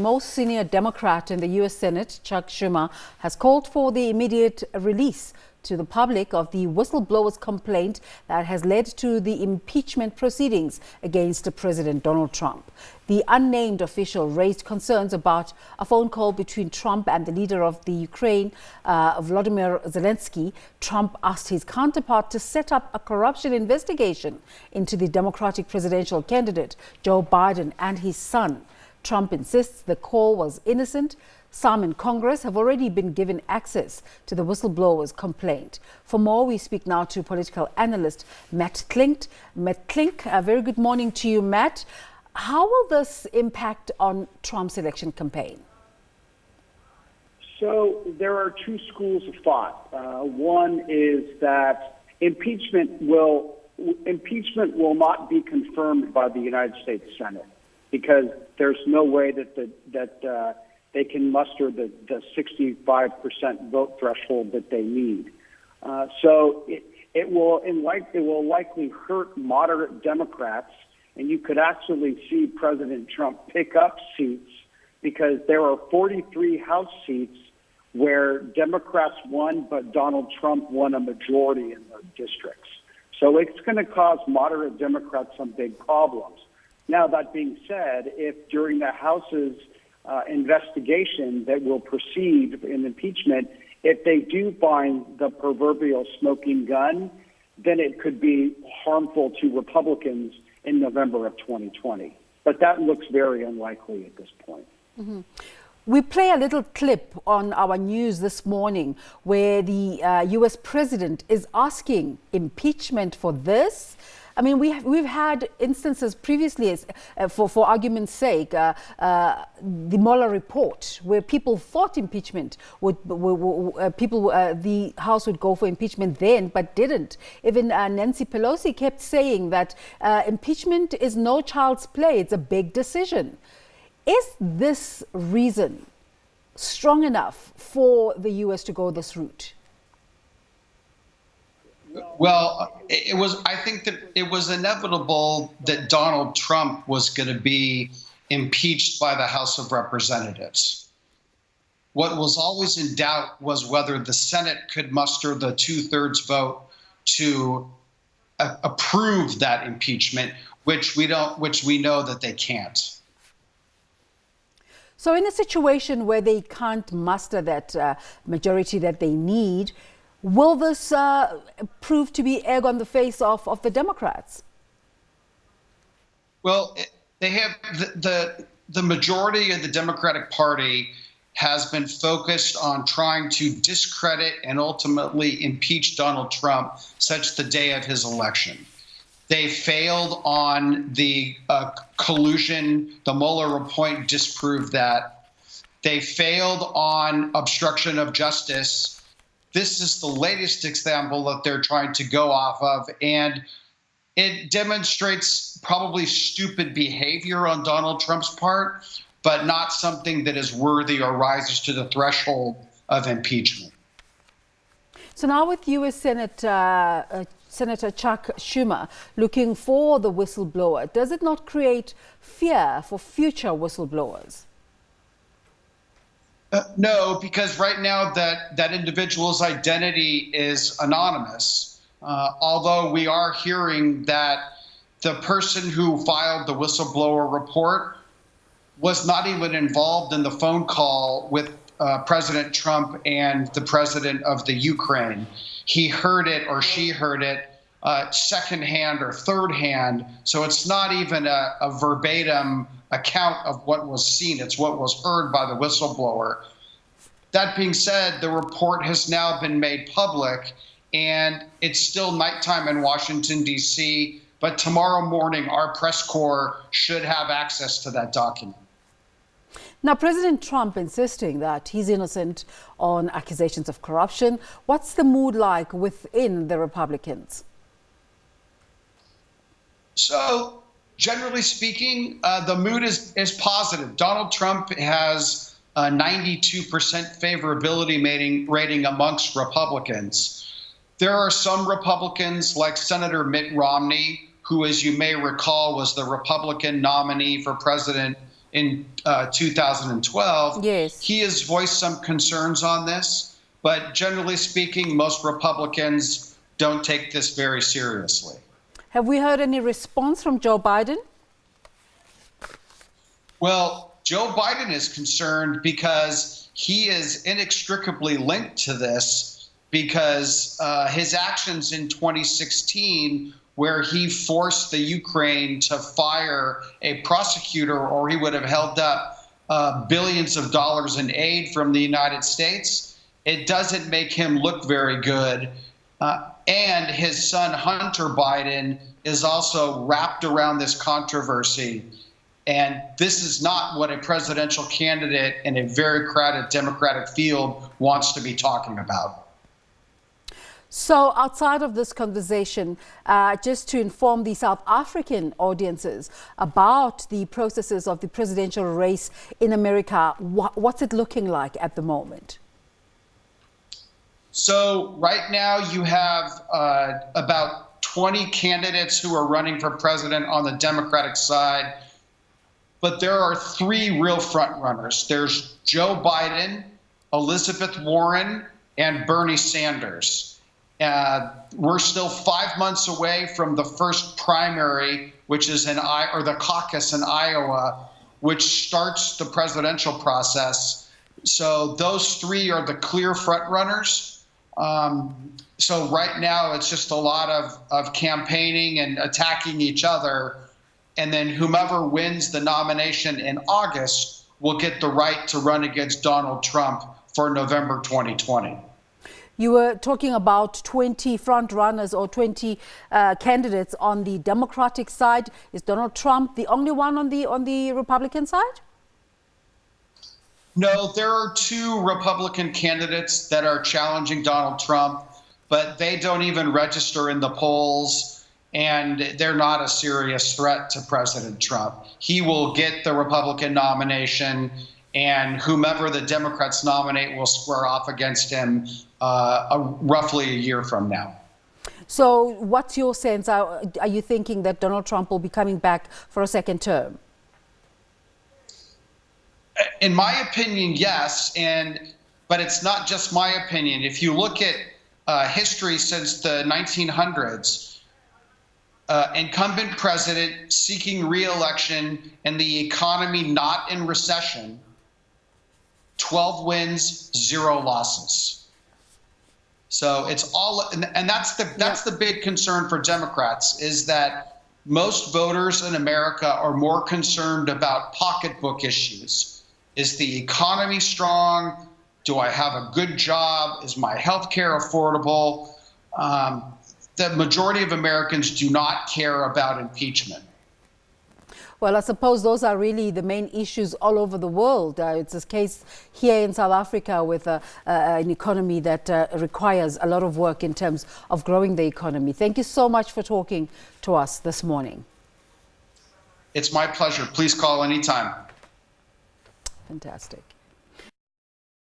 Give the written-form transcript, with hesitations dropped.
most senior Democrat in the U.S. Senate, Chuck Schumer, has called for the immediate release to the public of the whistleblower's complaint that has led to the impeachment proceedings against President Donald Trump. The unnamed official raised concerns about a phone call between Trump and the leader of the Ukraine, Volodymyr Zelensky. Trump asked his counterpart to set up a corruption investigation into the Democratic presidential candidate, Joe Biden, and his son. Trump insists the call was innocent. Some in Congress have already been given access to the whistleblower's complaint. For more, we speak now to political analyst Matt Klink. Matt Klink, a very good morning to you, Matt. How will this impact on Trump's election campaign? So there are two schools of thought. One is that impeachment will not be confirmed by the United States Senate because there's no way that they can muster the 65% vote threshold that they need. So it will likely hurt moderate Democrats, and you could actually see President Trump pick up seats because there are 43 House seats where Democrats won, but Donald Trump won a majority in those districts. So it's going to cause moderate Democrats some big problems. Now, that being said, if during the House's investigation that will proceed in impeachment, if they do find the proverbial smoking gun, then it could be harmful to Republicans in November of 2020. But that looks very unlikely at this point. Mm-hmm. We play a little clip on our news this morning where the U.S. president is asking impeachment for this. I mean, we've had instances previously, for argument's sake, the Mueller report, where people fought impeachment. The House would go for impeachment then, but didn't. Even Nancy Pelosi kept saying that impeachment is no child's play. It's a big decision. Is this reason strong enough for the U.S. to go this route? Well, I think that it was inevitable that Donald Trump was going to be impeached by the House of Representatives. What was always in doubt was whether the Senate could muster the 2/3 vote to approve that impeachment, which we know that they can't. So in a situation where they can't muster that majority that they need, will this prove to be egg on the face of the Democrats? Well, they have the majority of the Democratic Party has been focused on trying to discredit and ultimately impeach Donald Trump such the day of his election. They failed on the collusion. The Mueller report disproved that. They failed on obstruction of justice. This is the latest example that they're trying to go off of, and it demonstrates probably stupid behavior on Donald Trump's part, but not something that is worthy or rises to the threshold of impeachment. So now with U.S. Senator Chuck Schumer looking for the whistleblower, does it not create fear for future whistleblowers? No, because right now that individual's identity is anonymous. Although we are hearing that the person who filed the whistleblower report was not even involved in the phone call with President Trump and the president of the Ukraine. He heard it or she heard it secondhand or third hand. So it's not even a verbatim account of what was seen. It's what was heard by the whistleblower. That being said, the report has now been made public, and it's still nighttime in Washington, D.C., but tomorrow morning our press corps should have access to that document. Now, President Trump insisting that he's innocent on accusations of corruption. What's the mood like within the Republicans? So, generally speaking, the mood is positive. Donald Trump has a 92% favorability rating amongst Republicans. There are some Republicans, like Senator Mitt Romney, who, as you may recall, was the Republican nominee for president in 2012. Yes. He has voiced some concerns on this, but generally speaking, most Republicans don't take this very seriously. Have we heard any response from Joe Biden? Well, Joe Biden is concerned because he is inextricably linked to this because his actions in 2016, where he forced the Ukraine to fire a prosecutor or he would have held up billions of dollars in aid from the United States, it doesn't make him look very good. And his son, Hunter Biden, is also wrapped around this controversy. And this is not what a presidential candidate in a very crowded Democratic field wants to be talking about. So outside of this conversation, just to inform the South African audiences about the processes of the presidential race in America, what's it looking like at the moment? So right now you have about 20 candidates who are running for president on the Democratic side. But there are three real frontrunners. There's Joe Biden, Elizabeth Warren, and Bernie Sanders. We're still 5 months away from the first primary, which is the caucus in Iowa, which starts the presidential process. So those three are the clear frontrunners. So right now it's just a lot of campaigning and attacking each other. And then whomever wins the nomination in August will get the right to run against Donald Trump for November 2020. You were talking about 20 front runners or 20 candidates on the Democratic side. Is Donald Trump the only one on the Republican side? No, there are two Republican candidates that are challenging Donald Trump, but they don't even register in the polls. And they're not a serious threat to President Trump. He will get the Republican nomination, and whomever the Democrats nominate will square off against him roughly a year from now. So what's your sense? Are you thinking that Donald Trump will be coming back for a second term? In my opinion, yes. But it's not just my opinion. If you look at history since the 1900s, incumbent president seeking re-election and the economy not in recession, 12 wins, 0 losses. So it's all, and that's the big concern for Democrats, is that most voters in America are more concerned about pocketbook issues. Is the economy strong? Do I have a good job? Is my health care affordable? The majority of Americans do not care about impeachment. Well, I suppose those are really the main issues all over the world. It's a case here in South Africa with an economy that requires a lot of work in terms of growing the economy. Thank you so much for talking to us this morning. It's my pleasure. Please call anytime. Fantastic.